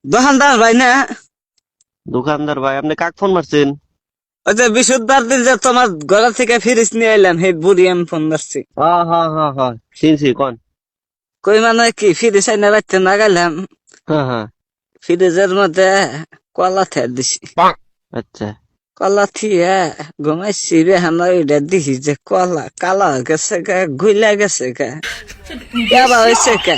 দোকানদার ভাই না? দোকানদার ভাই, আপনি কাক ফোন মারছেন? ওই যে বিশুদ্ধবার দিন যে তোমার ঘর থেকে ফিরিস নিয়ে এলাম, সেই বুড়ি আমি ফোন ধরছি। হ্যাঁ হ্যাঁ হ্যাঁ হ্যাঁ, চিনছি, কোন? কই মানে কি ফিরিস আইনা রাখতে না গেলাম, হ্যাঁ হ্যাঁ। ফ্রিজের মধ্যে কলা থে দিছি। আচ্ছা। কলা থিয়ে ঘুমাইছি রে, আমার ওইটা দিছি যে কলা কালা হয়ে গেছে গা, গুইলা গেছে গা, কেবা হয়েছে কে?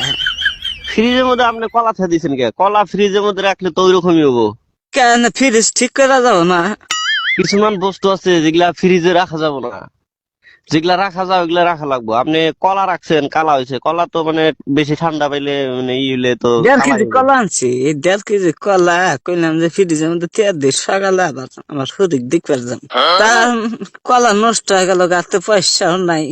ফ্রিজের মধ্যে আপনি কলা ছা দিয়েছেন কে? কলা ফ্রিজের মধ্যে রাখলে তো ওইরকমই হবো। কেন ফ্রিজ ঠিক করে যাবো না? কিছুমান বস্তু আছে যেগুলা ফ্রিজে রাখা যাবে না, যেগুলা রাখা যায় ওগুলা রাখা লাগবো। আপনি কলা রাখছেন, কালা হয়েছে। কলা তো মানে বেশি ঠান্ডা পাইলে মানে ই হইলে তো 1.5 কেজি কালাই হবে। কলা আনছি, এই 1.5 কেজি কলা কইলাম যে ফ্রিজের মধ্যে তেয়ার দিই, সকালে আবার আমার শরীর দিক পারলাম। তা কলা নষ্ট হয়ে গেল, গাতে পয়সাও নাই,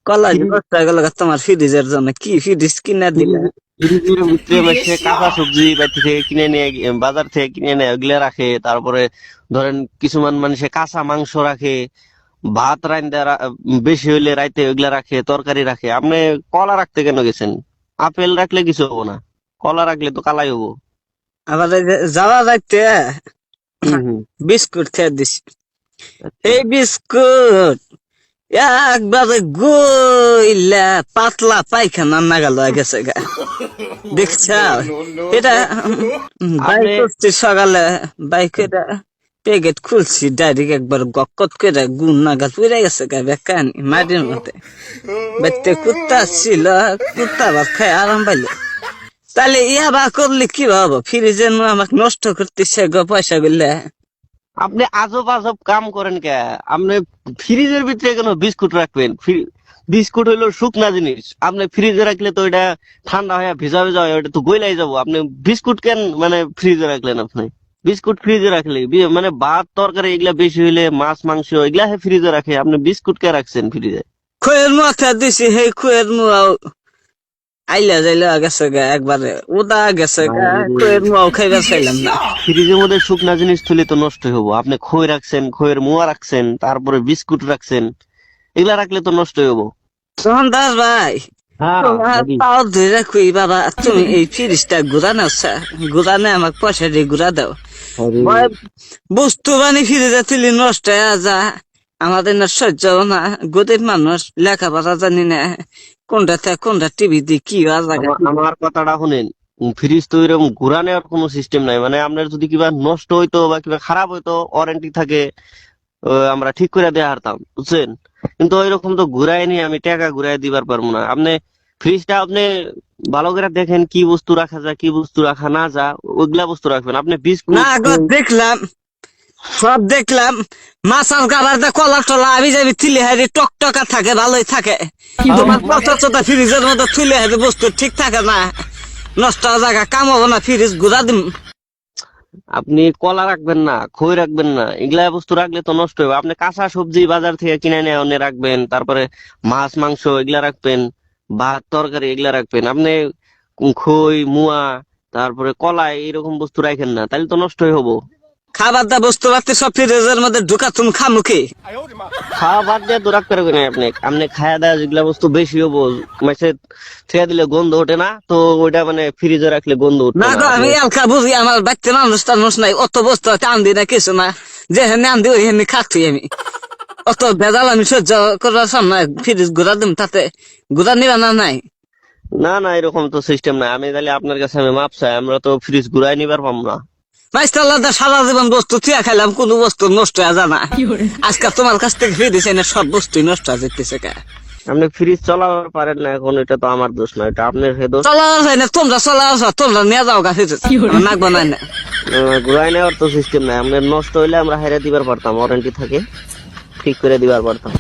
কলা যে ফ্রিজ- নষ্ট হয়ে গেল গা তোমার ফ্রিজের জন্য। কি ফ্রিজ কিনা দিলা? ফ্রিজের ভিতরে বসে কাঁচা সবজি বাড়ি থেকে কিনে নিয়ে বাজার থেকে কিনে নেয় ওগুলা রাখে। তারপরে ধরেন কিছুমান মানুষে কাঁচা মাংস রাখে, ভাত রান্দা বেশি হইলে রাইতে ওইগুলা রাখে, তরকারি রাখে। আপনি কলা রাখতে কেন গেছেন? আপেল রাখলে কিছু হবো না, কলা রাখলে তো কালাই হবো। আবার এই যে যাওয়া যাইতে হম হম। বিস্কুট খেয়ে দিছি। আচ্ছা। এই বিস্কুট একবারে গইলা পাতলা পায়খানা নাগাল হয়ে গেছে গা, দেখছ? এটা বাইক আপনি করছি সকালে, বাইকের প্যাকেট খুলছি, ডাইরেক্ট একবার গকত করে গুণ নাগাল পুড়ে গেছে গা বেকানি মাটির মধ্যে। বাড়িতে কুত্তা ছিল, কুত্তা আবার খাই আরাম পাইলো। তাহলে ইয়া বা করলে কি হবো? ফ্রিজের আমাকে নষ্ট করতেছে গো পয়সা গুলা। আপনি আজব আজব কাম করেন কে? আপনি ফ্রিজের ভিতরে কেন বিস্কুট রাখবেন? বিস্কুট হইলো শুকনা জিনিস, আপনি ফ্রিজে রাখলে তো এটা ঠান্ডা হয়ে ভিজা ভিজা হয়, ওটা তো গইলাই যাবো। আপনি বিস্কুট কেন মানে ফ্রিজে রাখলেন? আপনি বিস্কুট ফ্রিজে রাখলে মানে ভাত তরকারি এগুলা বেশি হইলে, মাছ মাংস এগুলা ফ্রিজে রাখে, আপনি বিস্কুট কে রাখছেন ফ্রিজে? খুয়ের মাথা দিছি, সেই খুয়ের মুয়াও আইলা যাইলা গেছে গা, একবারে উদা গেছে গা, খুয়ের মুয়াও খাইবার চাইলাম না। ফ্রিজের মধ্যে শুকনা জিনিস থুলে তো নষ্ট হবো। আপনি খই রাখছেন, খইয়ের মোয়া রাখছেন, তারপরে বিস্কুট রাখছেন, এগুলা রাখলে তো নষ্ট হবো। তখন দাস ভাই, হ্যাঁ। তোমার পাও ধরে খুই বাবা, তুমি এই ফ্রিজটা ঘুরা নাও, ঘুরা নে আমাকে পয়সা দিয়ে ঘুরা দাও। ভয় বস্তু বানি ফ্রিজে তুলি নষ্ট হয়ে যা, আমাদের না সহ্য হবে না। গরিব মানুষ, লেখাপড়া জানি না, কোনটা থেকে কোনটা টিভি দিয়ে কি জায়গা। আমার কথাটা শুনেন, ফ্রিজ তো এরকম ঘুরা নেওয়ার কোনো সিস্টেম নাই। মানে আপনার যদি কিবা নষ্ট হইতো বা কিবা খারাপ হইতো, ওয়ারেন্টি থাকে, আমরা ঠিক করে দেয়া হারতাম, বুঝছেন? কিন্তু ওইরকম তো ঘুরাই নিয়ে আমি টাকা ঘুরাই দিবার পারবো না। আপনি ফ্রিজটা আপনি ভালো করে দেখেন কি বস্তু রাখা যায়, কি বস্তু রাখা না যায়, ওইগুলা বস্তু রাখবেন। আপনি না বিস্কুট গো, দেখলাম, সব দেখলাম, মাছাল কাবার দে কলা টলা আমি যাবি থিলে হারি টকটকা থাকে, ভালোই থাকে। তোমার পচা চোতা ফ্রিজের মধ্যে থুলে হারি বস্তু ঠিক থাকে না, নষ্ট হওয়ার জায়গা কাম হবো না, ফ্রিজ ঘুরা দিম। আপনি কলা রাখবেন না, খই রাখবেন না, এগুলা বস্তু রাখলে তো নষ্ট হবে। আপনি কাঁচা সবজি বাজার থেকে কিনে নিয়ে এনে রাখবেন, তারপরে মাছ মাংস এগুলা রাখবেন, ভাত তরকারি এগুলা রাখবেন। আপনি খই মুয়া তারপরে কলা এরকম বস্তু রাখেন না, তাহলে তো নষ্টই হবো। খাবার দা বস্তু রাখতে সব ফ্রিজের মধ্যে ঢুকা, তুমি খামুখি। খাওয়া বাদ দিয়ে তো রাখতে পারবেন না। আপনি আপনি খাওয়া দাওয়া যেগুলা বস্তু বেশি হবো, মাসে ছেড়ে দিলে গন্ধ ওঠে না তো, ওইটা মানে ফ্রিজে রাখলে গন্ধ উঠতো না না। গো, আপনি আমি এলকা বুঝি, আমার বাচ্চা মানুষ টানুষ নাই, অত বস্তু টান দি না কিছু না, যে হেনে আন দি ওই হেনে খাচ্ছি আমি। অত ভেজাল আমি সহ্য করার সামনে ফ্রিজ ঘুরা দিম, তাতে ঘুরা নিবা না নাই? না না, এরকম তো সিস্টেম নাই। আমি তাহলে আপনার কাছে আমি মাপ চাই, আমরা তো ফ্রিজ ঘুরাই নিবার পাম না। মাইস্টাল্লাহ সারা জীবন বস্তু থিয়া খাইলাম, কোন বস্তু নষ্ট হয়ে যায় না। আজকাল তোমার কাছ থেকে ফিরেছে না, সব বস্তুই নষ্ট হয়ে যেতেছে কে? আপনি ফ্রিজ চালাতে পারেন না এখন, এটা তো আমার দোষ না, এটা আপনার দোষ। চলার হয় না, তোমরা চলা আসো, তোমরা নিয়ে যাও গা ফিরে, নাক বানাই না। ঘুরাই নেওয়ার তো সিস্টেম নাই। আপনার নষ্ট হইলে আমরা হাইরা দিবার পারতাম, ওয়ারেন্টি থাকে, ঠিক করে দিবার পারতাম।